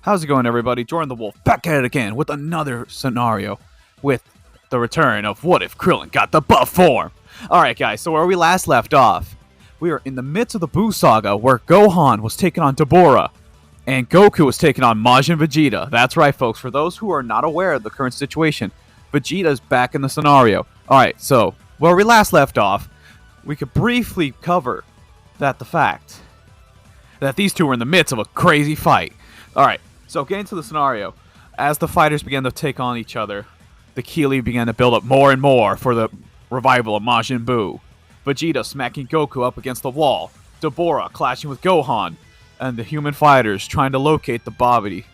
How's it going, everybody? Jordan the Wolf back at it again with another scenario with the return of what if Krillin got the buff form. Alright guys, so where we last left off, we are in the midst of the Buu saga where Gohan was taking on Dabura and Goku was taking on Majin Vegeta. That's right folks, for those who are not aware of the current situation, Vegeta's back in the scenario. Alright, so where we last left off, we could briefly cover the fact that these two were in the midst of a crazy fight. Alright, so getting to the scenario, as the fighters began to take on each other, the Keely began to build up more and more for the revival of Majin Buu. Vegeta smacking Goku up against the wall, Dabura clashing with Gohan, and the human fighters trying to locate the body,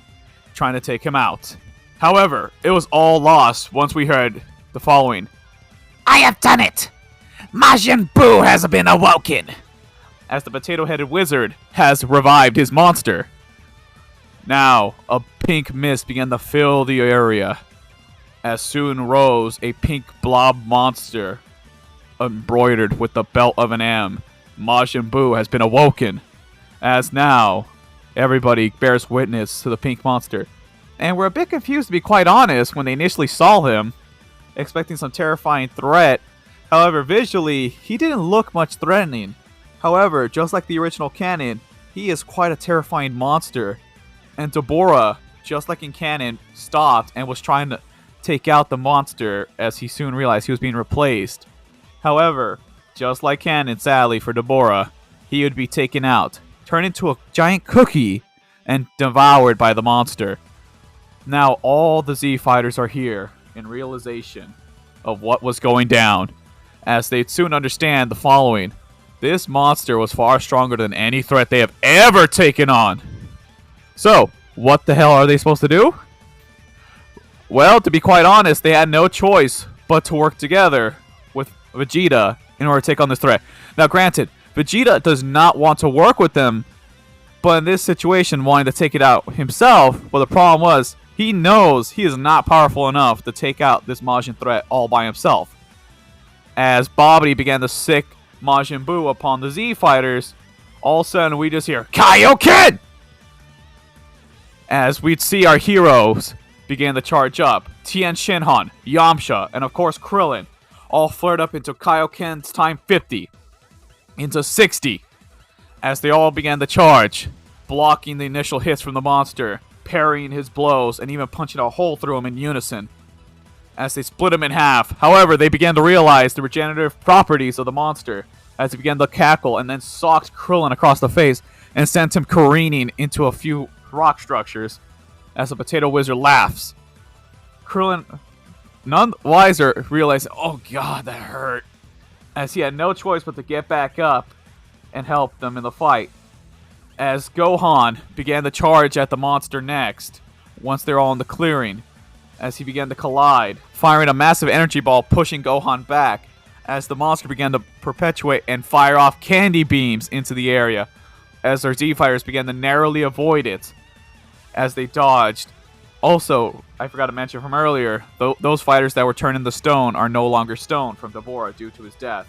trying to take him out. However, it was all lost once we heard the following. I have done it! Majin Buu has been awoken! As the potato-headed wizard has revived his monster. Now, a pink mist began to fill the area, as soon rose a pink blob monster, embroidered with the belt of an M. Majin Buu has been awoken, as now, everybody bears witness to the pink monster. And we're a bit confused, to be quite honest, when they initially saw him, expecting some terrifying threat. However, visually, he didn't look much threatening. However, just like the original canon, he is quite a terrifying monster. And Dabura, just like in canon, stopped and was trying to take out the monster as he soon realized he was being replaced. However, just like canon, sadly for Dabura, he would be taken out, turned into a giant cookie, and devoured by the monster. Now all the Z fighters are here in realization of what was going down, as they soon understand the following. This monster was far stronger than any threat they have ever taken on. So, what the hell are they supposed to do? Well, to be quite honest, they had no choice but to work together with Vegeta in order to take on this threat. Now, granted, Vegeta does not want to work with them, but in this situation, wanting to take it out himself, well, the problem was, he knows he is not powerful enough to take out this Majin threat all by himself. As Babidi began to sick Majin Buu upon the Z fighters, all of a sudden we just hear Kaioken! As we'd see our heroes began to charge up. Tien Shinhan, Yamcha, and of course Krillin, all flared up into Kaioken's time 50, into 60, as they all began to charge, blocking the initial hits from the monster, parrying his blows, and even punching a hole through him in unison, as they split him in half. However, they began to realize the regenerative properties of the monster, as he began to cackle and then socked Krillin across the face and sent him careening into a few rock structures as the potato wizard laughs. Krillin, none wiser, realized, oh god, that hurt, as he had no choice but to get back up and help them in the fight. As Gohan began to charge at the monster next, once they're all in the clearing, as he began to collide, firing a massive energy ball, pushing Gohan back, as the monster began to perpetuate and fire off candy beams into the area, as their Z fighters began to narrowly avoid it, as they dodged. Also, I forgot to mention from earlier, those fighters that were turned into stone are no longer stone from Dabura due to his death.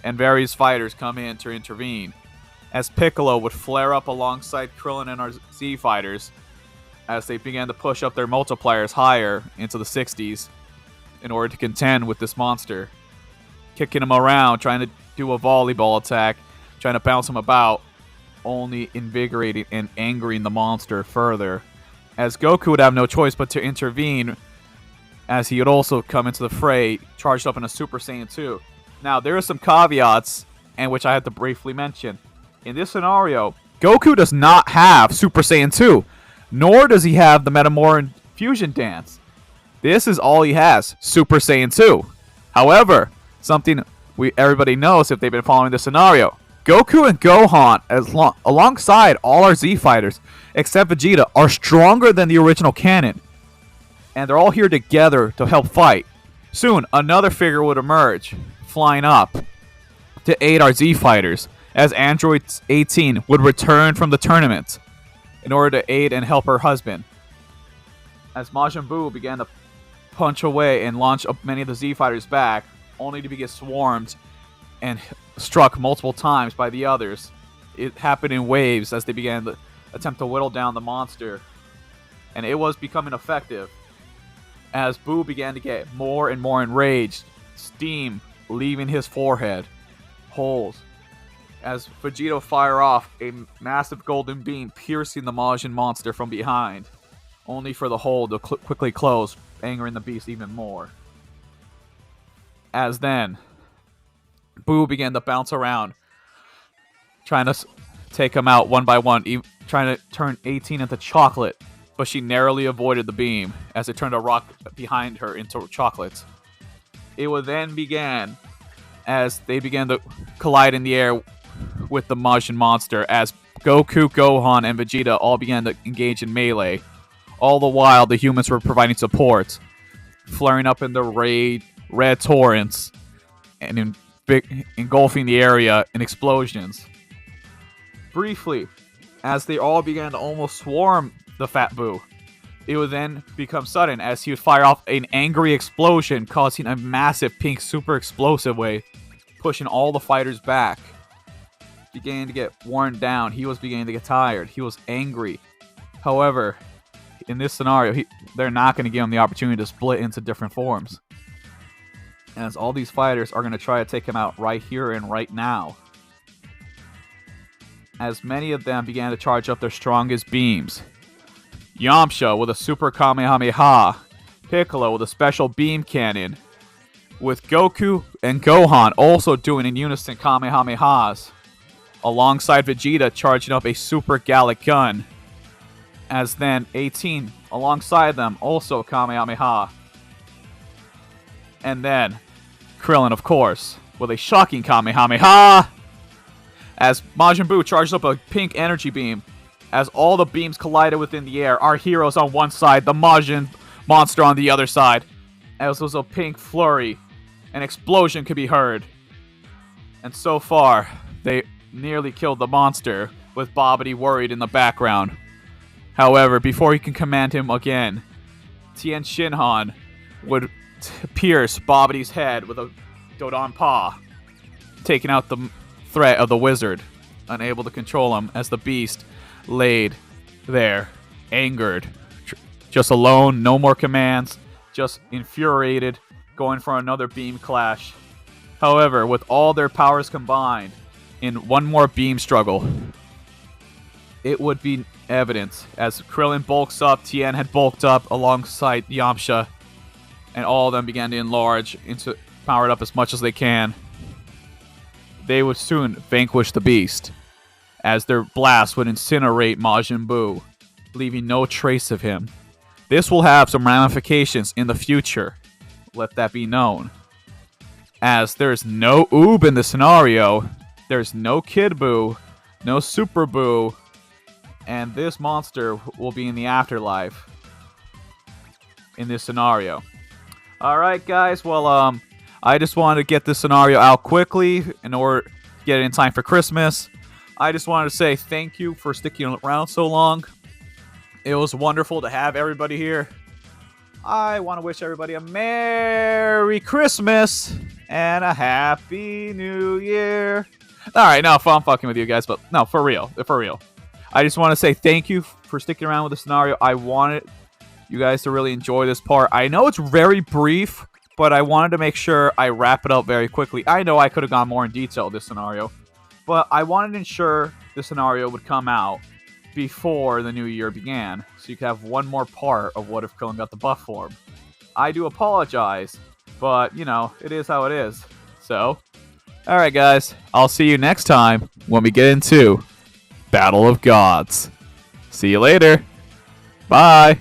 And various fighters come in to intervene, as Piccolo would flare up alongside Krillin and our Z fighters, as they began to push up their multipliers higher into the 60s in order to contend with this monster, kicking him around, trying to do a volleyball attack, trying to bounce him about, only invigorating and angering the monster further, as Goku would have no choice but to intervene, as he would also come into the fray, charged up in a Super Saiyan 2. Now, there are some caveats, and which I have to briefly mention. In this scenario, Goku does not have Super Saiyan 2, nor does he have the Metamoran Fusion Dance. This is all he has, Super Saiyan 2. However, something everybody knows if they've been following this scenario, Goku and Gohan, alongside all our Z fighters, except Vegeta, are stronger than the original canon. And they're all here together to help fight. Soon, another figure would emerge, flying up to aid our Z fighters, as Android 18 would return from the tournament in order to aid and help her husband. As Majin Buu began to punch away and launch many of the Z fighters back, only to get swarmed and struck multiple times by the others. It happened in waves as they began to attempt to whittle down the monster. And it was becoming effective as Boo began to get more and more enraged, steam leaving his forehead, holes, as Vegeta fire off a massive golden beam piercing the Majin monster from behind, only for the hole to quickly close, angering the beast even more. As then, Boo began to bounce around, trying to take him out one by one, trying to turn 18 into chocolate, but she narrowly avoided the beam as it turned a rock behind her into chocolates. It would then began as they began to collide in the air with the Majin monster as Goku, Gohan, and Vegeta all began to engage in melee. All the while, the humans were providing support, flaring up in the red torrents and engulfing the area in explosions. Briefly, as they all began to almost swarm the Fat Boo, it would then become sudden as he would fire off an angry explosion, causing a massive pink super explosive wave, pushing all the fighters back. Beginning to get worn down, he was beginning to get tired, he was angry. However, in this scenario, they're not going to give him the opportunity to split into different forms, as all these fighters are going to try to take him out right here and right now. As many of them began to charge up their strongest beams. Yamcha with a super Kamehameha, Piccolo with a special beam cannon, with Goku and Gohan also doing in unison Kamehamehas, alongside Vegeta charging up a super Gallic gun, as then 18 alongside them also Kamehameha, and then Krillin, of course, with a shocking Kamehameha, as Majin Buu charged up a pink energy beam. As all the beams collided within the air, our heroes on one side, the Majin monster on the other side. As was a pink flurry, an explosion could be heard. And so far, they nearly killed the monster, with Babidi worried in the background. However, before he can command him again, Tien Shinhan would pierce Babidi's head with a Dodon Paw, taking out the threat of the wizard, unable to control him as the beast laid there, angered, just alone, no more commands, just infuriated, going for another beam clash. However, with all their powers combined in one more beam struggle, it would be evident as Krillin bulks up, Tien had bulked up alongside Yamcha, and all of them began to enlarge into powered up as much as they can. They would soon vanquish the beast, as their blast would incinerate Majin Buu, leaving no trace of him. This will have some ramifications in the future, let that be known. As there's no Oob in the scenario, there's no Kid Buu, no Super Buu, and this monster will be in the afterlife in this scenario. Alright guys, well I just wanted to get this scenario out quickly in order to get it in time for Christmas. I just wanted to say thank you for sticking around so long. It was wonderful to have everybody here. I want to wish everybody a Merry Christmas and a Happy New Year. Alright, no, I'm fucking with you guys, but no, for real. I just want to say thank you for sticking around with the scenario. I wanted you guys to really enjoy this part. I know it's very brief, but I wanted to make sure I wrap it up very quickly. I know I could have gone more in detail with this scenario, but I wanted to ensure the scenario would come out before the new year began, so you could have one more part of what if Krillin got the buff form. I do apologize, but, you know, it is how it is. So, alright guys, I'll see you next time when we get into Battle of Gods. See you later. Bye.